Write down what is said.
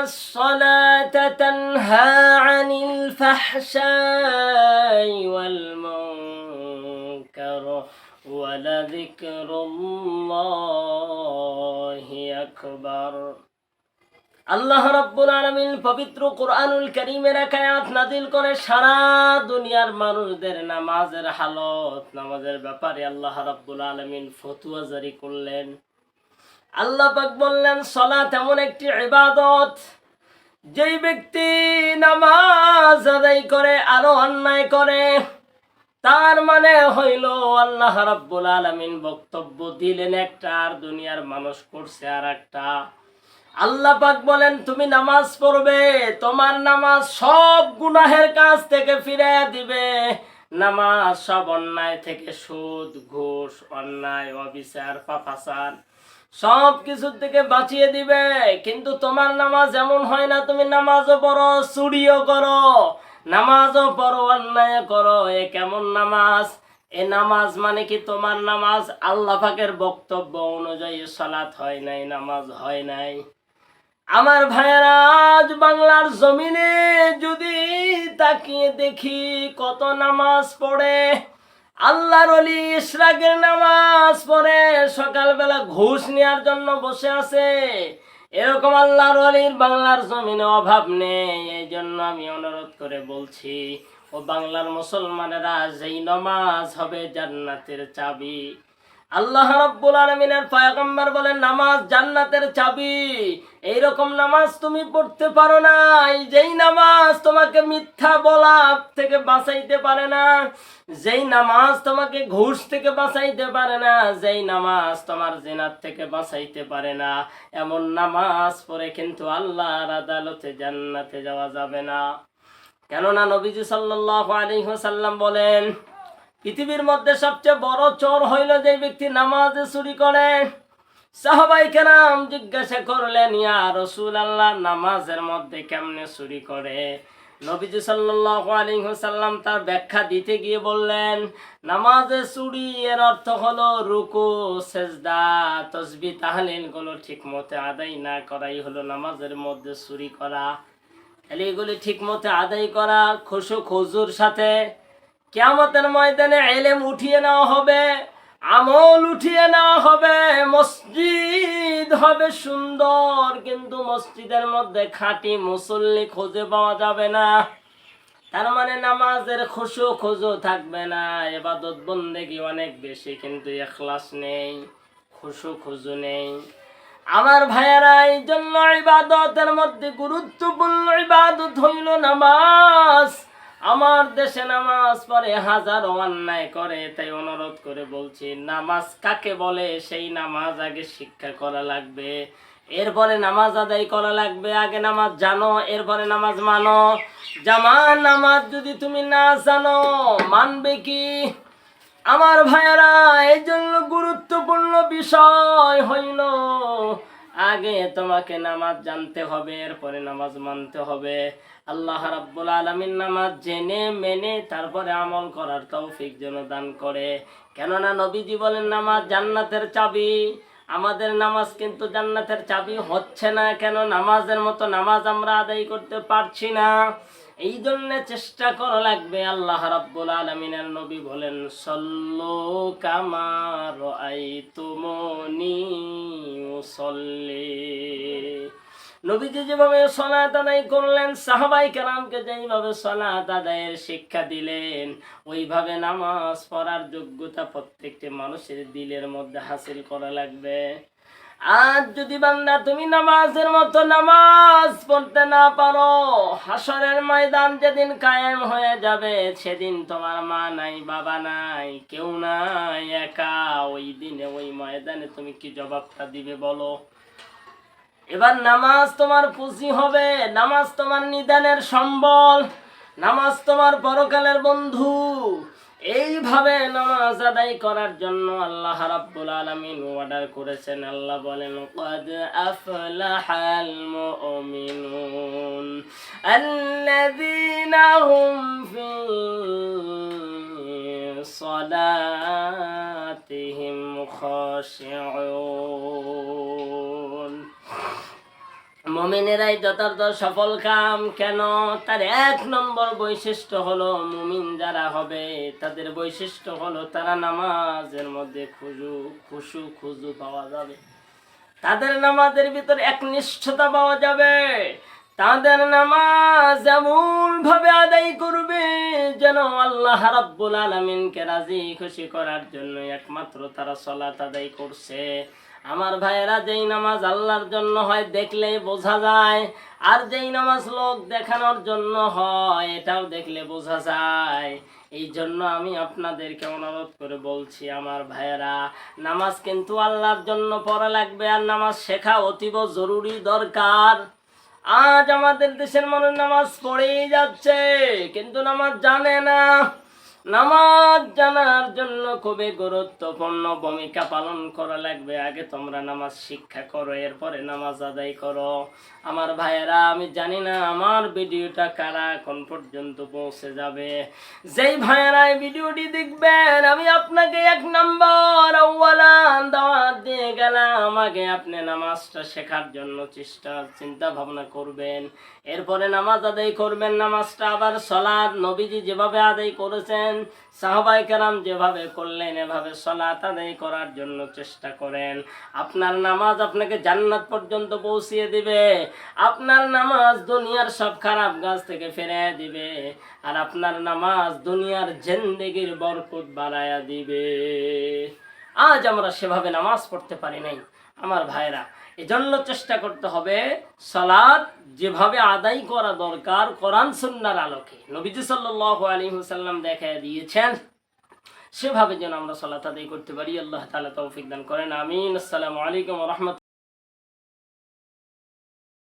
الصلاة تنهى عن الفحشاء والمنكر ولذكر الله أكبر। আল্লাহ রাব্বুল আলামিন পবিত্র কোরআনুল কারীমের এক আয়াত নাযিল করে সারা দুনিয়ার মানুষদের নামাজের হালত, নামাজের ব্যাপারে আল্লাহ রাব্বুল আলামিন ফতোয়া জারি করলেন। আল্লাহ পাক বললেন, সালাত এমন একটি ইবাদত, যেই ব্যক্তি নামাজ আদায় করে আরো অন্যায় করে, তার মানে হইল আল্লাহ রাব্বুল আলামিন বক্তব্য দিলেন একটা, আর দুনিয়ার মানুষ করছে আর একটা। আল্লাহ পাক বলেন, তুমি নামাজ পড়বে, তোমার নামাজ সব গুনাহের কাজ থেকে ফিরিয়ে দিবে। নামাজ সব অন্যায় থেকে, সুদ, ঘুষ, অন্যায়, অবিচার, পাপাচার সব কিছুর থেকে বাঁচিয়ে দিবে। কিন্তু তোমার নামাজ এমন হয় না, তুমি নামাজও পড়ো, চুরিও করো, নামাজও পড়ো, অন্যায় করো। এ কেমন নামাজ? এ নামাজ মানে কি তোমার নামাজ আল্লাহ পাকের বক্তব্য অনুযায়ী সালাত হয় নাই, নামাজ হয় নাই। আমার ভাইয়েরা, আজ বাংলার জমিনে যদি তাকিয়ে দেখি কত নামাজ পড়ে, আল্লাহর ওলি ইশরাকের নামাজ পড়ে সকালবেলা ঘুষ নেওয়ার জন্য বসে আছে। এরকম আল্লাহর ওলির বাংলার জমিনে অভাব নেই। এই জন্য আমি অনুরোধ করে বলছি, ও বাংলার মুসলমানেরা, যেই নামাজ হবে জান্নাতের চাবি। আল্লাহ রাব্বুল আলামিনের পয়গম্বর বলেন, নামাজ জান্নাতের চাবি। এইরকম নামাজ তুমি পড়তে পারো না যেই নামাজ তোমাকে মিথ্যা বলা থেকে বাঁচাইতে পারে না, যেই নামাজ তোমাকে ঘুষ থেকে বাঁচাইতে পারে না, যেই নামাজ তোমার জিনাত থেকে বাঁচাইতে পারে না। এমন নামাজ পড়ে কিন্তু আল্লাহর আদালতে জান্নাতে যাওয়া যাবে না। কেননা নবীজি সাল্লাল্লাহু আলাইহি ওয়াসাল্লাম বলেন, পৃথিবীর মধ্যে সবচেয়ে বড় চোর হইল যে ব্যক্তি নামাজে চুরি করে। সাহাবায়ে কেরাম জিজ্ঞাসা করলেন, ইয়া রাসূলুল্লাহ, নামাজের মধ্যে কেমনে চুরি করে? নবীজি সাল্লাল্লাহু আলাইহি ওয়াসাল্লাম তার ব্যাখ্যা দিতে গিয়ে বললেন, নামাজে চুরি এর অর্থ হলো রুকু, সেজদা, তাসবিহ, তাহলিল গুলো ঠিকমতো আদায় না করাই হলো নামাজের মধ্যে চুরি করা। তাহলে এগুলি ঠিকমতো আদায় করা, খুশু খুজুর সাথে। কিয়ামতের ময়দানে ইলম উঠিয়ে নেওয়া হবে, আমল উঠিয়ে নেওয়া হবে, মসজিদ হবে সুন্দর, কিন্তু মসজিদের মধ্যে খাঁটি মুসল্লি খুঁজে পাওয়া যাবে না। তার মানে নামাজের খুশু খুজু থাকবে না, ইবাদত বন্দেগী অনেক বেশি, কিন্তু ইখলাস নেই, খুশু খুজু নেই। আমার ভাইয়েরা, এই জন্য ইবাদতের মধ্যে গুরুত্বপূর্ণ ইবাদত হইল নামাজ। আমার দেশে নামাজ পড়ে হাজারো অন্যায় করে। তাই অনুরোধ করে বলছি, নামাজ কাকে বলে সেই নামাজ আগে শিক্ষা করা লাগবে, এরপরে নামাজ আদায় করা লাগবে। আগে নামাজ জানো, এরপরে নামাজ মানো। জামাত নামাজ যদি তুমি না জানো, মানবে কি? আমার ভাইয়েরা, এই জন্য গুরুত্বপূর্ণ বিষয় হইল, আগে তোমাকে নামাজ জানতে হবে, এরপরে নামাজ মানতে হবে। আল্লাহ রাব্বুল আলামিন নামাজ জেনে মেনে তারপরে আমল করার তৌফিক যেন দান করে। কেননা নবীজি বলেন, নামাজ জান্নাতের চাবি। আমাদের নামাজ কিন্তু জান্নাতের চাবি হচ্ছে না। কেন? নামাজের মতো নামাজ আমরা আদায় করতে পারছি না। এই জন্য চেষ্টা করা লাগবে। আল্লাহ রাব্বুল আলামিনের নবী বলেন, সল্লু কামা রাআইতুমুনি উসাল্লি। নবীজি যেভাবে সালাত আদায় করলেন, সাহাবায়ে কেরামকে যেইভাবে সালাত আদায়ের শিক্ষা দিলেন, ওইভাবে নামাজ পড়ার যোগ্যতা প্রত্যেকটি মানুষের দিলের মধ্যে হাসিল করা লাগবে। আজ যদি বান্দা তুমি নামাজের মতো নামাজ পড়তে না পারো, হাসরের ময়দান যেদিন কায়েম হয়ে যাবে, সেদিন তোমার মা নাই, বাবা নাই, কেউ নাই, একা। ওই দিনে ওই ময়দানে তুমি কি জবাবটা দিবে বলো? এবার নামাজ তোমার পুঁজি হবে, নামাজ তোমার নিদানের সম্বল, নামাজ তোমার পরকালের বন্ধু। এইভাবে নামাজ আদায় করার জন্য আল্লাহ রাব্বুল আলামিন অর্ডার করেছেন। আল্লাহ বলেন, ক্বাদ আফলাহাল মুমিনুন আল্লাযীনা হুম ফি সালাতিহিম খাশিউন। মুমিনেরাই যথার্থ সফল কাম। কেন? তার 1 নম্বর বৈশিষ্ট্য হলো, মুমিন যারা হবে তাদের বৈশিষ্ট্য হলো তারা নামাজের মধ্যে খুশু পাওয়া যাবে, তাদের নামাজের ভিতর একনিষ্ঠতা পাওয়া যাবে, তাদের নামাজ এমন ভাবে আদায় করবে যেন আল্লাহ রাব্বুল আলামিনকে রাজি খুশি করার জন্য একমাত্র তারা সালাত আদায় করছে। আমার ভাইয়েরা, যেই নামাজ আল্লাহর জন্য হয় দেখলেই বোঝা যায়, আর যেই নামাজ লোক দেখানোর জন্য হয় এটাও দেখলে বোঝা যায়। এই জন্য আমি আপনাদেরকে অনুরোধ করে বলছি, আমার ভাইয়েরা, নামাজ কিন্তু আল্লাহর জন্য পড়া লাগবে, আর নামাজ শেখা অতীব জরুরি দরকার। আজ আমাদের দেশের মানুষ নামাজ পড়েই যাচ্ছে, কিন্তু নামাজ জানে না। নামাজ জানার জন্য খুবই গুরুত্বপূর্ণ ভূমিকা পালন করা লাগবে। আগে তোমরা নামাজ শিক্ষা করো, এরপরে নামাজ আদায় করো। আমার ভাইয়েরা, আমি জানি না আমার ভিডিওটা কারা কোন পর্যন্ত পৌঁছে যাবে। যেই ভাইয়েরা এই ভিডিওটি দেখবেন, আমি আপনাকে 1 নম্বর আউয়ালান দাওয়াত দিয়ে গেলাম, আগে আপনি নামাজটা শেখার জন্য চিন্তা ভাবনা করবেন, এরপরে নামাজ আদায় করবেন। নামাজটা আবার সালাত নবীজি যেভাবে আদায় করেছেন, সাহাবায়ে কেরাম যেভাবে করলেন, এভাবে সালাত আদায় করার জন্য চেষ্টা করেন। আপনার নামাজ আপনাকে জান্নাত পর্যন্ত পৌঁছিয়ে দিবে, আপনার নামাজ দুনিয়ার সব খারাপ কাজ থেকে ফিরিয়ে দিবে, আর আপনার নামাজ দুনিয়ার জিন্দেগির বরকত বাড়ায়া দিবে। আজ আমরা সেভাবে নামাজ পড়তে পারি নাই আমার ভাইরা। এজন্য চেষ্টা করতে হবে সালাত যেভাবে আদায় করা দরকার কোরআন সুন্নাহর আলোকে, নবীজি সাল্লাল্লাহু আলাইহি ওয়াসাল্লাম দেখায় দিয়েছেন, সেভাবে যেন আমরা সালাত আদায় করতে পারি। আল্লাহ তাআলা তৌফিক দান করেন, আমিন। আসসালামু আলাইকুম ওয়া রাহমাতুল্লাহ।